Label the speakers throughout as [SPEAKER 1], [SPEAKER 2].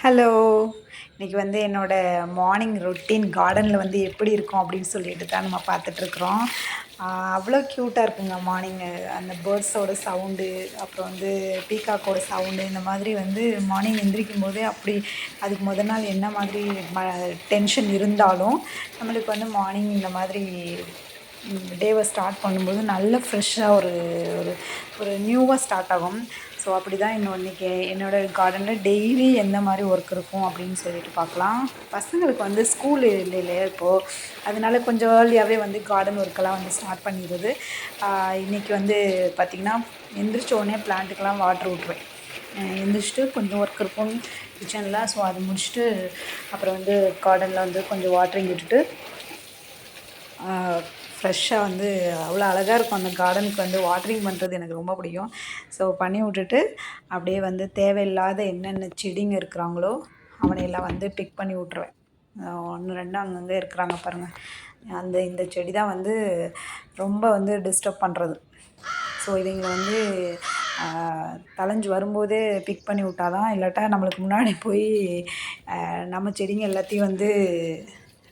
[SPEAKER 1] Hello! இன்னைக்கு வந்து என்னோட மார்னிங் ரொட்டீன் கார்டனில் வந்து எப்படி இருக்கும் அப்படின்னு சொல்லிட்டு தான் நம்ம பார்த்துட்ருக்குறோம். அவ்வளோ க்யூட்டாக இருக்குங்க மார்னிங்கு. அந்த பேர்ட்ஸோட சவுண்டு, அப்புறம் வந்து பீகாக்கோட சவுண்டு இந்த மாதிரி வந்து மார்னிங் எந்திரிக்கும்போதே அப்படி அதுக்கு மொதல் நாள் என்ன மாதிரி டென்ஷன் இருந்தாலும், நம்மளுக்கு வந்து மார்னிங் இந்த மாதிரி டேவை ஸ்டார்ட் பண்ணும்போது நல்ல ஃப்ரெஷ்ஷாக ஒரு ஒரு ஒரு நியூவாக ஸ்டார்ட் ஆகும். ஸோ அப்படி தான் இன்னைக்கு என்னோடய கார்டனில் டெய்லி எந்த மாதிரி ஒர்க் இருக்கும் அப்படின்னு சொல்லிட்டு பார்க்கலாம். பசங்களுக்கு வந்து ஸ்கூல் இல்லைல்லையா இப்போது, அதனால கொஞ்சம் ஏர்லியாகவே வந்து கார்டன் ஒர்க்கெல்லாம் வந்து ஸ்டார்ட் பண்ணிடுறது. இன்றைக்கி வந்து பார்த்திங்கன்னா எந்திரிச்ச உடனே பிளான்ட்டுக்கெல்லாம் வாட்ரு விட்ருவேன். எந்திரிச்சிட்டு கொஞ்சம் ஒர்க் இருக்கும் கிச்சனில். ஸோ அது முடிச்சுட்டு அப்புறம் வந்து கார்டனில் வந்து கொஞ்சம் வாட்டரிங் விட்டுட்டு ஃப்ரெஷ்ஷாக வந்து அவ்வளோ அழகாக இருக்கும். அந்த கார்டனுக்கு வந்து வாட்டரிங் பண்ணுறது எனக்கு ரொம்ப பிடிக்கும். ஸோ பண்ணி விட்டுட்டு அப்படியே வந்து தேவையில்லாத என்னென்ன செடிங்க இருக்கிறாங்களோ அவனையெல்லாம் வந்து பிக் பண்ணி விட்ருவேன். 1, 2 அங்கங்கே இருக்கிறாங்க பாருங்கள். இந்த செடி தான் வந்து ரொம்ப வந்து டிஸ்டர்ப் பண்ணுறது. ஸோ இவங்க வந்து தழைஞ்சு வரும்போதே பிக் பண்ணி விட்டா தான், இல்லாட்டா நம்மளுக்கு முன்னாடி போய் நம்ம செடிங்க எல்லாத்தையும் வந்து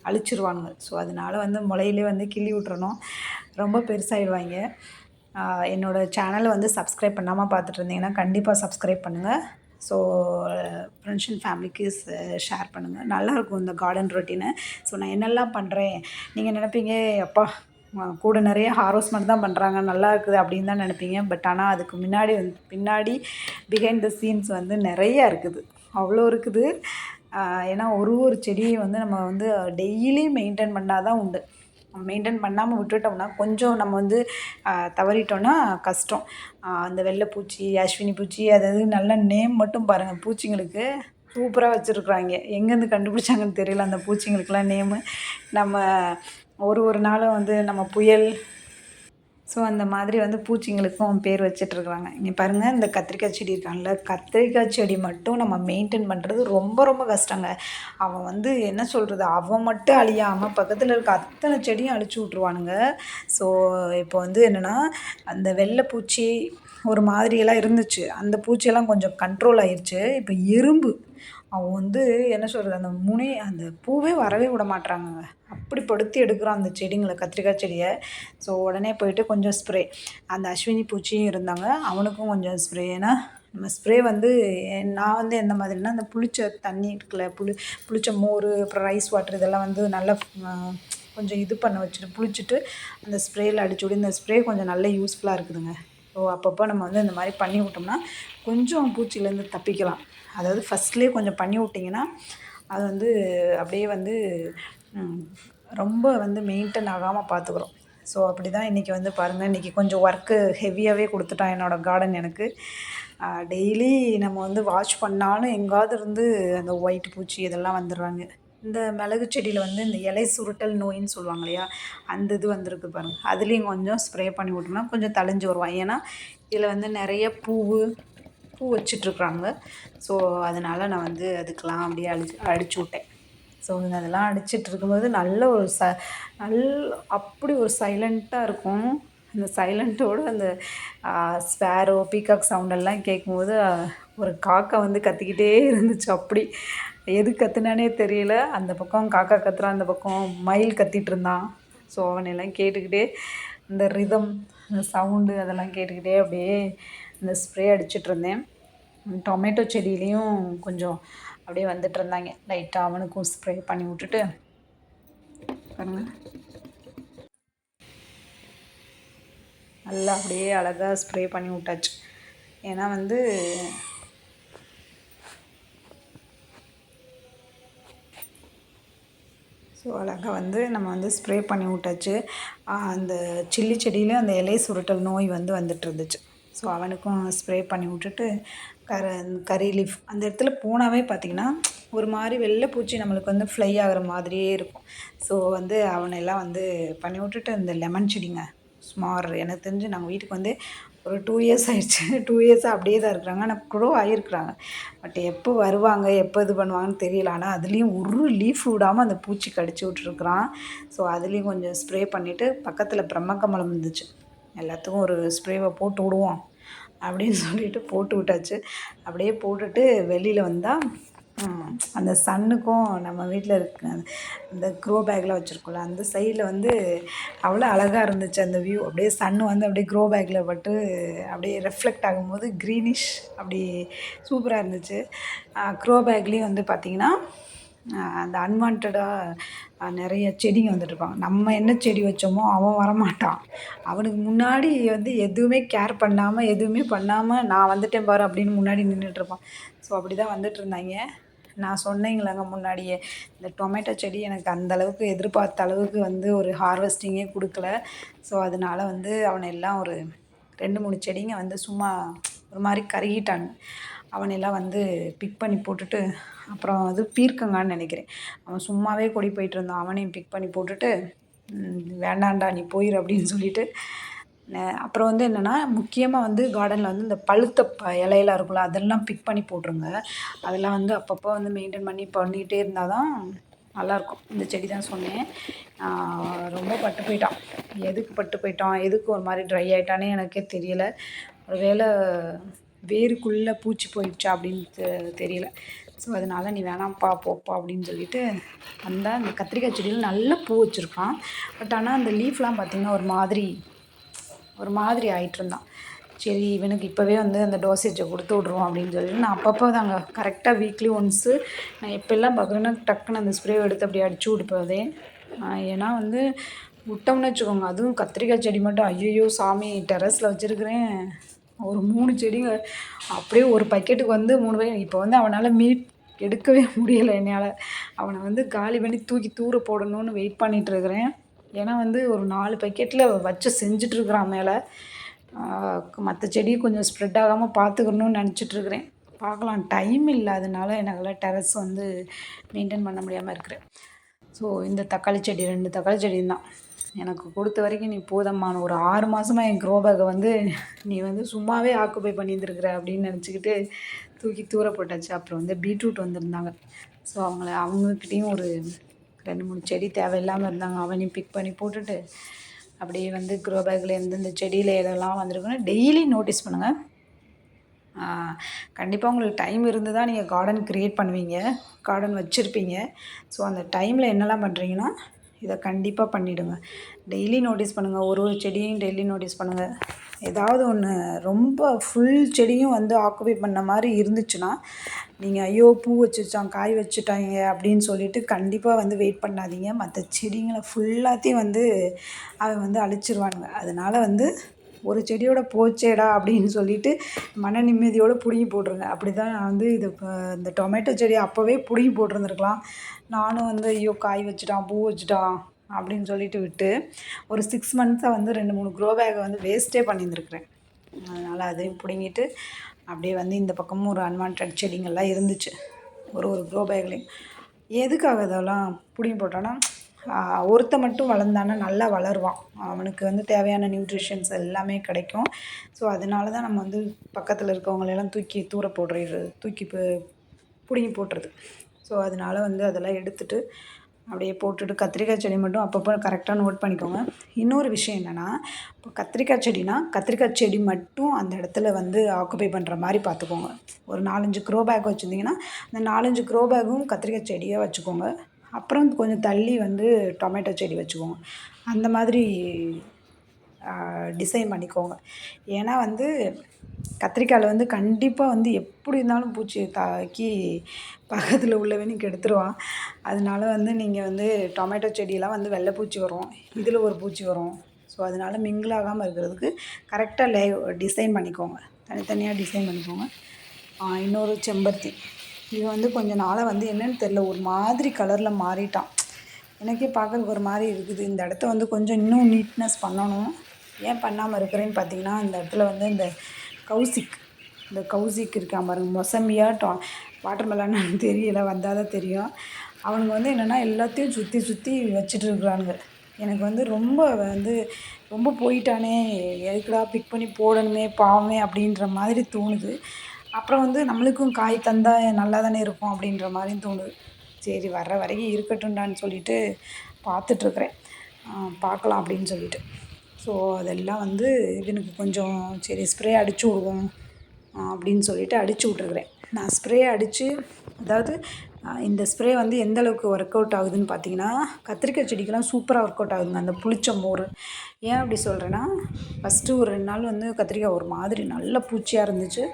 [SPEAKER 1] அழிச்சிருவானுங்க. ஸோ அதனால வந்து முளையிலே வந்து கிள்ளி விட்றணும். ரொம்ப பெருசாகிடுவாங்க. என்னோடய சேனலை வந்து சப்ஸ்கிரைப் பண்ணாமல் பார்த்துட்டு இருந்தீங்கன்னா கண்டிப்பாக சப்ஸ்கிரைப் பண்ணுங்கள். ஸோ ஃப்ரெண்ட்ஸ் அண்ட் ஃபேமிலிக்கு ஷேர் பண்ணுங்கள். நல்லாயிருக்கும் இந்த கார்டன் ரொட்டீனு. ஸோ நான் என்னெல்லாம் பண்ணுறேன், நீங்கள் நினைப்பீங்க அப்பா கூட நிறைய ஹார்வெஸ்ட்மெண்ட் தான் பண்ணுறாங்க, நல்லா இருக்குது அப்படின்னு தான் நினைப்பீங்க. பட் ஆனால் அதுக்கு பின்னாடி பிஹைண்ட் த சீன்ஸ் வந்து நிறையா இருக்குது. அவ்வளோ இருக்குது. ஏன்னா ஒரு செடியை வந்து நம்ம வந்து டெய்லி மெயின்டைன் பண்ணால் தான் உண்டு. மெயின்டைன் பண்ணாமல் விட்டுட்டோம்னா கொஞ்சம் நம்ம வந்து தவறிட்டோன்னா கஷ்டம். அந்த வெள்ளைப்பூச்சி, அஸ்வினி பூச்சி, அதாவது நல்ல நேம் மட்டும் பாருங்கள் பூச்சிங்களுக்கு சூப்பராக வச்சுருக்குறாங்க. எங்கேருந்து கண்டுபிடிச்சாங்கன்னு தெரியல அந்த பூச்சிங்களுக்கெல்லாம் நேமு. நம்ம ஒரு நாளும் வந்து நம்ம புயல், ஸோ அந்த மாதிரி வந்து பூச்சிங்களுக்கும் பேர் வச்சிட்ருக்குறாங்க. இங்கே பாருங்கள், இந்த கத்திரிக்காய் செடி இருக்காங்கல்ல, கத்திரிக்காய் செடி மட்டும் நம்ம மெயின்டைன் பண்ணுறது ரொம்ப ரொம்ப கஷ்டங்க. அவன் வந்து என்ன சொல்கிறது, அவன் மட்டும் அழியாமல் பக்கத்தில் இருக்க அத்தனை செடியும் அழிச்சு விட்ருவானுங்க. ஸோ இப்போ வந்து என்னென்னா, அந்த வெள்ளைப்பூச்சி ஒரு மாதிரியெல்லாம் இருந்துச்சு. அந்த பூச்சியெல்லாம் கொஞ்சம் கண்ட்ரோல் ஆயிடுச்சு. இப்போ எறும்பு அவன் வந்து என்ன சொல்கிறது, அந்த பூவே வரவே விட மாட்றாங்கங்க. அப்படி படுத்தி எடுக்கிறான் அந்த செடிங்களை, கத்திரிக்காய் செடியை. ஸோ உடனே போயிட்டு கொஞ்சம் ஸ்ப்ரே, அந்த அஸ்வினி பூச்சியும் இருந்தாங்க, அவனுக்கும் கொஞ்சம் ஸ்ப்ரே. ஏன்னா நம்ம ஸ்ப்ரே வந்து நான் வந்து எந்த மாதிரினா, அந்த புளிச்ச தண்ணி இருக்குல்ல, புளிச்ச மோர், அப்புறம் ரைஸ் வாட்டர் இதெல்லாம் வந்து நல்லா கொஞ்சம் இது பண்ண வச்சுட்டு புளிச்சிட்டு அந்த ஸ்ப்ரேயில் அடிச்சு விடு. இந்த ஸ்ப்ரே கொஞ்சம் நல்ல யூஸ்ஃபுல்லாக இருக்குதுங்க. ஸோ அப்பப்போ நம்ம வந்து இந்த மாதிரி பண்ணி விட்டோம்னா கொஞ்சம் பூச்சிலேருந்து தப்பிக்கலாம். அதாவது ஃபஸ்ட்லேயே கொஞ்சம் பண்ணி விட்டிங்கன்னா அது வந்து அப்படியே வந்து ரொம்ப வந்து மெயின்டைன் ஆகாமல் பார்த்துக்குறோம். ஸோ அப்படி தான் இன்றைக்கி வந்து பாருங்கள், இன்றைக்கி கொஞ்சம் ஒர்க்கு ஹெவியாகவே கொடுத்துட்டான் என்னோடய கார்டன் எனக்கு. டெய்லி நம்ம வந்து வாட்ச் பண்ணாலும் எங்காவது இருந்து அந்த ஒயிட் பூச்சி இதெல்லாம் வந்துடுறாங்க. இந்த மிளகு செடியில் வந்து இந்த இலை சுருட்டல் நோயின்னு சொல்லுவாங்க இல்லையா, அந்த இது வந்திருக்கு பாருங்கள். அதுலேயும் கொஞ்சம் ஸ்ப்ரே பண்ணி விட்டோம்னா கொஞ்சம் தழைஞ்சு வருவான். ஏன்னா இதில் வந்து நிறைய பூ வச்சிட்ருக்குறாங்க. ஸோ அதனால் நான் வந்து அதுக்கெலாம் அப்படியே அடிச்சு விட்டேன். ஸோ அதெல்லாம் அடிச்சிட்டு இருக்கும்போது நல்ல ஒரு அப்படி ஒரு சைலண்ட்டாக இருக்கும். அந்த சைலண்ட்டோடு அந்த ஸ்பேரோ, பீகாக் சவுண்டெல்லாம் கேட்கும்போது ஒரு காக்கா வந்து கத்திக்கிட்டே இருந்துச்சு. அப்படி எது கத்துனானே தெரியல. அந்த பக்கம் காக்கா கத்துறான், அந்த பக்கம் மயில் கத்திகிட்டு இருந்தான். ஸோ அவனையெல்லாம் கேட்டுக்கிட்டே அந்த ரிதம், அந்த சவுண்டு அதெல்லாம் கேட்டுக்கிட்டே அப்படியே அந்த ஸ்ப்ரே அடிச்சிட்ருந்தேன். டொமேட்டோ செடியிலையும் கொஞ்சம் அப்படியே வந்துட்டுருந்தாங்க. லைட்டாக அவனுக்கும் ஸ்ப்ரே பண்ணி விட்டுட்டு பாருங்கள், நல்லா அப்படியே அழகாக ஸ்ப்ரே பண்ணி விட்டாச்சு. ஏன்னா வந்து ஸோ அழகாக வந்து நம்ம வந்து ஸ்ப்ரே பண்ணி விட்டாச்சு. அந்த சில்லி செடியிலையும் அந்த இலை சுருட்டல் நோய் வந்துட்டு இருந்துச்சு. ஸோ அவனுக்கும் ஸ்ப்ரே பண்ணி விட்டுட்டு கரி லீஃப் அந்த இடத்துல போனாவே பார்த்திங்கன்னா ஒரு மாதிரி வெள்ளை பூச்சி நம்மளுக்கு வந்து ஃப்ளை ஆகிற மாதிரியே இருக்கும். ஸோ வந்து அவனெல்லாம் வந்து பண்ணி விட்டுட்டு இந்த லெமன் செடிங்க சுமார் எனக்கு தெரிஞ்சு நாங்கள் வீட்டுக்கு வந்து ஒரு 2 இயர்ஸ் ஆயிடுச்சு. 2 இயர்ஸாக அப்படியே தான் இருக்கிறாங்க. ஆனால் க்ரோ ஆகியிருக்குறாங்க. பட் எப்போ வருவாங்க, எப்போ இது பண்ணுவாங்கன்னு தெரியல. ஆனால் அதுலேயும் ஒரு லீஃப் விடாமல் அந்த பூச்சி கடிச்சு விட்ருக்குறான். ஸோ அதுலேயும் கொஞ்சம் ஸ்ப்ரே பண்ணிவிட்டு பக்கத்தில் பிரம்மக்கமலம் இருந்துச்சு, எல்லாத்துக்கும் ஒரு ஸ்ப்ரேவை போட்டு விடுவோம் அப்படின்னு சொல்லிட்டு போட்டு விட்டாச்சு. அப்படியே போட்டுட்டு வெளியில் வந்தால் அந்த சன்னுக்கும் நம்ம வீட்டில் இருக்க அந்த க்ரோ பேக்கில் வச்சுருக்கோம்ல அந்த சைடில் வந்து அவ்வளோ அழகாக இருந்துச்சு அந்த வியூ. அப்படியே சன்னு வந்து அப்படியே க்ரோ பேக்கில் பட்டு அப்படியே ரெஃப்ளெக்ட் ஆகும்போது க்ரீனிஷ் அப்படி சூப்பராக இருந்துச்சு. க்ரோ பேக்லேயும் வந்து பார்த்திங்கன்னா அந்த அன்வான்டாக நிறைய செடிங்க வந்துட்டுருப்பாங்க. நம்ம என்ன செடி வச்சோமோ அவன் வரமாட்டான். அவனுக்கு முன்னாடி வந்து எதுவுமே கேர் பண்ணாமல் எதுவுமே பண்ணாமல் நான் வந்துட்டேன் பாரு அப்படின்னு முன்னாடி நின்றுட்டுருப்பான். ஸோ அப்படி தான் வந்துட்டுருந்தாங்க. நான் சொன்னேங்களேங்க முன்னாடியே, இந்த டொமேட்டோ செடி எனக்கு அந்தளவுக்கு எதிர்பார்த்த அளவுக்கு வந்து ஒரு ஹார்வெஸ்டிங்கே கொடுக்கல. ஸோ அதனால வந்து அவனை எல்லாம் ஒரு 2, 3 செடிங்க வந்து சும்மா ஒரு மாதிரி கருகிட்டானுங்க. அவனெல்லாம் வந்து பிக் பண்ணி போட்டுட்டு, அப்புறம் அது பீர்க்கங்கான்னு நினைக்கிறேன், அவன் சும்மாவே கொடி போயிட்டுருந்தான். அவனையும் பிக் பண்ணி போட்டுட்டு, வேண்டாம்டா நீ போயிரு அப்படின்னு சொல்லிட்டு அப்புறம் வந்து என்னென்னா முக்கியமாக வந்து கார்டனில் வந்து இந்த பழுத்த இலையெல்லாம் இருக்கும்ல அதெல்லாம் பிக் பண்ணி போட்டுருங்க. அதெல்லாம் வந்து அப்பப்போ வந்து மெயின்டைன் பண்ணிகிட்டே இருந்தால் தான் நல்லாயிருக்கும். இந்த செடி தான் சொன்னேன். ரொம்ப பட்டு போயிட்டான். எதுக்கு பட்டு போயிட்டான், எதுக்கு ஒரு மாதிரி ட்ரை ஆகிட்டானே எனக்கே தெரியல. ஒரு வேளை வேருக்குள்ளே பூச்சி போயிடுச்சா அப்படின்னு தெரியல. ஸோ அதனால் நீ வேணாம்ப்பா போப்பா அப்படின்னு சொல்லிட்டு வந்தால் இந்த கத்திரிக்காய் செடியில் நல்ல பூ வச்சுருக்கான். பட் ஆனால் அந்த லீஃப்லாம் பார்த்திங்கன்னா ஒரு மாதிரி ஆகிட்டுருந்தான். சரி இவனுக்கு இப்போவே வந்து அந்த டோசேஜை கொடுத்து விட்ருவோம் அப்படின்னு சொல்லிட்டு நான் அப்பப்போ தாங்க கரெக்டாக வீக்லி ஒன்ஸு நான் எப்போல்லாம் பார்க்குறேன்னா டக்குன்னு அந்த ஸ்ப்ரே எடுத்து அப்படியே அடிச்சு விடுப்பதே. ஏன்னா வந்து விட்டோம்னு வச்சுக்கோங்க, அதுவும் கத்திரிக்காய் செடி மட்டும் ஐயோ சாமி டெரஸில் வச்சுருக்கிறேன் ஒரு 3 செடிங்க அப்படியே ஒரு பக்கெட்டுக்கு வந்து 3 பக்கெட். இப்போ வந்து அவனால் மீட் எடுக்கவே முடியலை என்னால். அவனை வந்து காலி பண்ணி தூக்கி தூர போடணும்னு வெயிட் பண்ணிகிட்ருக்கிறேன். ஏன்னா வந்து ஒரு 4 பக்கெட்டில் வச்சு செஞ்சிட்ருக்குறான் மேலே. மற்ற செடியை கொஞ்சம் ஸ்ப்ரெட் ஆகாமல் பார்த்துக்கணுன்னு நினச்சிட்ருக்கிறேன். பார்க்கலாம், டைம் இல்லாதனால என்னால் டெரஸ் வந்து மெயின்டைன் பண்ண முடியாமல் இருக்கிறேன். ஸோ இந்த தக்காளி செடி 2 தக்காளி செடி தான் எனக்கு கொடுத்த வரைக்கும் நீ போதம்மான ஒரு 6 மாதமாக என் க்ரோ பேக்கை வந்து நீ வந்து சும்மாவே ஆக்குப்பை பண்ணியிருந்துருக்குற அப்படின்னு நினச்சிக்கிட்டு தூக்கி தூர போட்டாச்சு. அப்புறம் வந்து பீட்ரூட் வந்திருந்தாங்க. ஸோ அவங்கக்கிட்டேயும் ஒரு 2, 3 செடி தேவையில்லாமல் இருந்தாங்க. அவனையும் பிக் பண்ணி போட்டுட்டு அப்படியே வந்து க்ரோ பேக்கில் எந்தெந்த செடியில் எதெல்லாம் வந்திருக்குன்னு டெய்லி நோட்டீஸ் பண்ணுங்கள். கண்டிப்பாக உங்களுக்கு டைம் இருந்து தான் நீங்கள் கார்டன் க்ரியேட் பண்ணுவீங்க, கார்டன் வச்சுருப்பீங்க. ஸோ அந்த டைமில் என்னெல்லாம் பண்ணுறீங்கன்னா இதை கண்டிப்பாக பண்ணிவிடுங்க. டெய்லி நோட்டீஸ் பண்ணுங்கள், ஒரு செடியையும் டெய்லி நோட்டீஸ் பண்ணுங்கள். ஏதாவது ஒன்று ரொம்ப ஃபுல் செடியும் வந்து ஆக்குபை பண்ண மாதிரி இருந்துச்சுன்னா நீங்கள் ஐயோ பூ வச்சுச்சான் காய் வச்சுட்டாங்க அப்படின்னு சொல்லிட்டு கண்டிப்பாக வந்து வெயிட் பண்ணாதீங்க. மற்ற செடிங்களை ஃபுல்லாத்தையும் வந்து அவன் வந்து அழிச்சிருவானுங்க. அதனால் வந்து ஒரு செடியோட போச்சேடா அப்படின்னு சொல்லிட்டு மன நிம்மதியோடு பிடுங்கி போட்டுருங்க. அப்படி தான் நான் வந்து இந்த டொமேட்டோ செடி அப்போவே பிடுங்கி போட்டிருந்துருக்கலாம். நானும் வந்து ஐயோ காய் வச்சுட்டான் பூ வச்சுட்டான் அப்படின்னு சொல்லிட்டு விட்டு ஒரு 6 மந்த்ஸாக வந்து 2, 3 க்ரோ பேக்கை வந்து வேஸ்ட்டே பண்ணியிருந்துருக்குறேன். அதனால் அதையும் பிடுங்கிட்டு அப்படியே வந்து இந்த பக்கமும் ஒரு அன்வான்ட் செடிங்கள்லாம் இருந்துச்சு ஒரு க்ரோ பேக்லேயும். எதுக்காக இதெல்லாம் பிடுங்கி போட்டோன்னா ஒருத்த மட்டும் வளர்ந்தானா நல்லா வளருவான், அவனுக்கு வந்து தேவையான நியூட்ரிஷன்ஸ் எல்லாமே கிடைக்கும். ஸோ அதனால தான் நம்ம வந்து பக்கத்தில் இருக்கவங்களெல்லாம் தூக்கி தூர போடுறது, பிடுங்கி போட்டுறது. ஸோ அதனால் வந்து அதெல்லாம் எடுத்துகிட்டு அப்படியே போட்டுட்டு கத்திரிக்காய் செடி மட்டும் அப்பப்போ கரெக்டாக நோட் பண்ணிக்கோங்க. இன்னொரு விஷயம் என்னென்னா, இப்போ கத்திரிக்காய் செடினா கத்திரிக்காய் செடி மட்டும் அந்த இடத்துல வந்து ஆக்குபை பண்ணுற மாதிரி பார்த்துக்கோங்க. ஒரு 4, 5 க்ரோ பேக் வச்சுருந்தீங்கன்னா அந்த 4, 5 க்ரோ பேக்கும் கத்திரிக்காய் செடியாக வச்சுக்கோங்க. அப்புறம் கொஞ்சம் தள்ளி வந்து டொமேட்டோ செடி வச்சுக்கோங்க. அந்த மாதிரி டிசைன் பண்ணிக்கோங்க. ஏன்னா வந்து கத்திரிக்காயில் வந்து கண்டிப்பாக வந்து எப்படி இருந்தாலும் பூச்சி தாக்கி பக்கத்தில் உள்ளவனையும் கெடுத்துருவான். அதனால வந்து நீங்கள் வந்து டொமேட்டோ செடியெல்லாம் வந்து வெள்ளை பூச்சி வரும், இதில் ஒரு பூச்சி வரும். ஸோ அதனால் மிங்கிள் ஆகாமல் இருக்கிறதுக்கு கரெக்டாக டிசைன் பண்ணிக்கோங்க, தனித்தனியாக டிசைன் பண்ணிக்கோங்க. இன்னொரு செம்பருத்தி, இது வந்து கொஞ்சம் நாளாக வந்து என்னென்னு தெரில ஒரு மாதிரி கலரில் மாறிட்டான். எனக்கே பார்க்குறதுக்கு ஒரு மாதிரி இருக்குது. இந்த இடத்த வந்து கொஞ்சம் இன்னும் நீட்னஸ் பண்ணணும். ஏன் பண்ணாமல் இருக்கிறேன்னு பார்த்தீங்கன்னா, இந்த இடத்துல வந்து இந்த கௌசிக் இருக்கான் பாருங்க, மொசம்பியா வாட்டர் மெலனான்னு தெரியல, வந்தால் தான் தெரியும். அவனுங்க வந்து என்னென்னா எல்லாத்தையும் சுற்றி வச்சுட்டு இருக்கிறானுங்க. எனக்கு வந்து ரொம்ப போயிட்டானே, எதுக்குடா பிக் பண்ணி போடணுமே பாவமே அப்படின்ற மாதிரி தோணுது. அப்புறம் வந்து நம்மளுக்கும் காய் தந்தால் நல்லா தானே இருக்கும் அப்படின்ற மாதிரியும் தோணுது. சரி வர்ற வரைக்கும் இருக்கட்டும்டான்னு சொல்லிட்டு பார்த்துட்ருக்குறேன், பார்க்கலாம் அப்படின்னு சொல்லிட்டு. ஸோ அதெல்லாம் வந்து இவனுக்கு கொஞ்சம் சரி ஸ்ப்ரே அடித்து விடுவோம் அப்படின்னு சொல்லிட்டு அடித்து விட்ருக்குறேன். நான் ஸ்ப்ரே அடித்து, அதாவது இந்த ஸ்ப்ரே வந்து எந்த அளவுக்கு ஒர்க் அவுட் ஆகுதுன்னு பார்த்தீங்கன்னா, கத்திரிக்காய் செடிக்கெல்லாம் சூப்பராக ஒர்க் அவுட் ஆகுதுங்க அந்த புளிச்ச மோர். ஏன் அப்படி சொல்கிறேன்னா, ஃபஸ்ட்டு ஒரு 2 நாள் வந்து கத்திரிக்காய் ஒரு மாதிரி நல்ல பூச்சியாக இருந்துச்சு.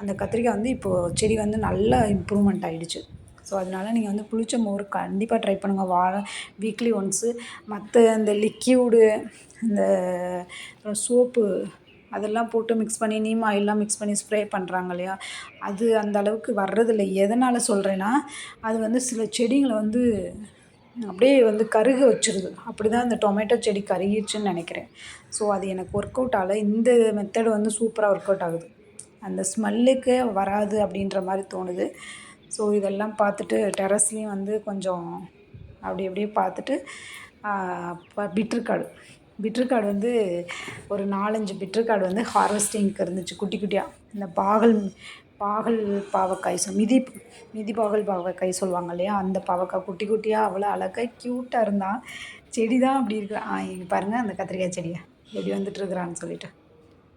[SPEAKER 1] அந்த கத்திரிக்காய் வந்து இப்போது செடி வந்து நல்லா இம்ப்ரூவ்மெண்ட் ஆகிடுச்சு. ஸோ அதனால நீங்கள் வந்து புளிச்ச மோர் கண்டிப்பாக ட்ரை பண்ணுங்கள். Weekly once. மற்ற இந்த லிக்யூடு, இந்த சோப்பு அதெல்லாம் போட்டு மிக்ஸ் பண்ணி நீம் ஆயிலெலாம் மிக்ஸ் பண்ணி ஸ்ப்ரே பண்ணுறாங்க இல்லையா, அது அந்த அளவுக்கு வர்றதில்ல. எதனால் சொல்கிறேன்னா, அது வந்து சில செடிகளை வந்து அப்படியே வந்து கருக வச்சுருது. அப்படி தான் அந்த டொமேட்டோ செடி கருகிருச்சுன்னு நினைக்கிறேன். ஸோ அது எனக்கு ஒர்க் அவுட் ஆகல. இந்த மெத்தட் வந்து சூப்பராக ஒர்க் அவுட் ஆகுது. அந்த ஸ்மெல்லுக்கே வராது அப்படின்ற மாதிரி தோணுது. ஸோ இதெல்லாம் பார்த்துட்டு டெரஸ்லேயும் வந்து கொஞ்சம் அப்படி அப்படியே பார்த்துட்டு பிட்ரூட் பிட்ரூட் வந்து ஒரு 4, 5 பிட்ரூட் வந்து ஹார்வெஸ்டிங்க்கு இருந்துச்சு குட்டி குட்டியாக. இந்த பாகல் பாவக்காய் மிதி பாகல் பாவக்காய் சொல்லுவாங்க இல்லையா, அந்த பாவக்காய் குட்டி குட்டியாக அவ்வளோ அழகாக க்யூட்டாக இருந்தான். செடி தான் அப்படி இருக்கு. இங்கே பாருங்கள் அந்த கத்திரிக்காய் செடியை எப்படி வந்துட்டுருக்குறான்னு சொல்லிட்டு.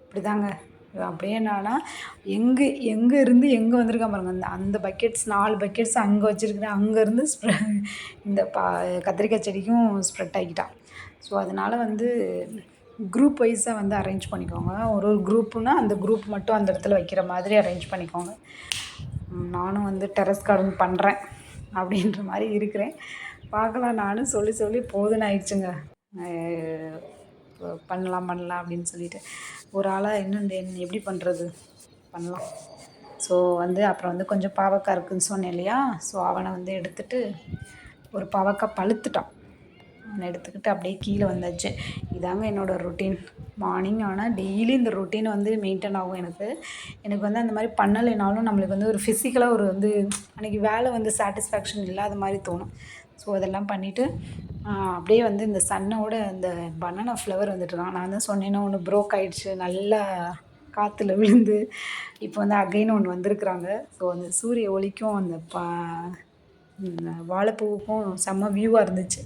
[SPEAKER 1] இப்படி தாங்க அப்படியே என்னன்னா எங்கே இருந்து எங்கே வந்திருக்கான் பாருங்கள். அந்த பக்கெட்ஸ் 4 பக்கெட்ஸ் அங்கே வச்சுருக்கிறேன். அங்கேருந்து இந்த கத்திரிக்காய் செடிக்கும் ஸ்ப்ரெட் ஆகிக்கிட்டான். ஸோ அதனால் வந்து குரூப் வைஸாக வந்து அரேஞ்ச் பண்ணிக்கோங்க. ஒரு குரூப்புனா அந்த குரூப் மட்டும் அந்த இடத்துல வைக்கிற மாதிரி அரேஞ்ச் பண்ணிக்கோங்க. நானும் வந்து டெரஸ் கார்டன் பண்ணுறேன் அப்படின்ற மாதிரி இருக்கிறேன். பார்க்கலாம். நானும் சொல்லி சொல்லி போதுன்னு ஆயிடுச்சுங்க. பண்ணலாம் அப்படின்னு சொல்லிட்டு ஒரு ஆளாக இன்னும் எப்படி பண்ணுறது பண்ணலாம். ஸோ வந்து அப்புறம் வந்து கொஞ்சம் பாவக்காய் இருக்குதுன்னு சொன்னேன் இல்லையா, ஸோ அவனை வந்து எடுத்துகிட்டு ஒரு பாவக்காய் பழுத்துட்டான். அவனை எடுத்துக்கிட்டு அப்படியே கீழே வந்தாச்சு. இதாங்க என்னோடய ரொட்டீன். மார்னிங் ஆனால் டெய்லி இந்த ரொட்டீன் வந்து மெயின்டைன் ஆகும் எனக்கு வந்து அந்த மாதிரி பண்ணலைனாலும் நம்மளுக்கு வந்து ஒரு ஃபிசிக்கலாக ஒரு வந்து அன்றைக்கி வேலை வந்து சாட்டிஸ்ஃபேக்ஷன் இல்லாத மாதிரி தோணும். ஸோ அதெல்லாம் பண்ணிவிட்டு அப்படியே வந்து இந்த சன்னோட இந்த பனானா ஃப்ளவர் வந்துட்டுருக்கான். நான் தான் சொன்னேன்னா ஒன்று ப்ரோக் ஆகிடுச்சு, நல்லா காற்றுல விழுந்து இப்போ வந்து அகைன் ஒன்று வந்திருக்குறாங்க. ஸோ அந்த சூரிய ஒளிக்கும் அந்த வாழைப்பூவுக்கும் செம்ம வியூவாக இருந்துச்சு.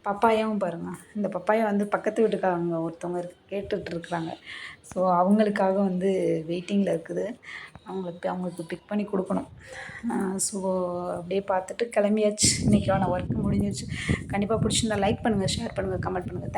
[SPEAKER 1] பப்பாயாவும் பாருங்கள், இந்த பப்பாயா வந்து பக்கத்து வீட்டுக்காரங்க ஒருத்தவங்க கேட்டுட்ருக்குறாங்க. ஸோ அவங்களுக்காக வந்து வெயிட்டிங்கில் இருக்குது. அவங்களுக்கு பிக் பண்ணி கொடுக்கணும். ஸோ அப்படியே பார்த்துட்டு கிளம்பியாச்சு. இன்றைக்கான ஒர்க் முடிஞ்சிருச்சு. கண்டிப்பாக பிடிச்சிருந்தா லைக் பண்ணுங்கள், ஷேர் பண்ணுங்கள், கமெண்ட் பண்ணுங்கள்.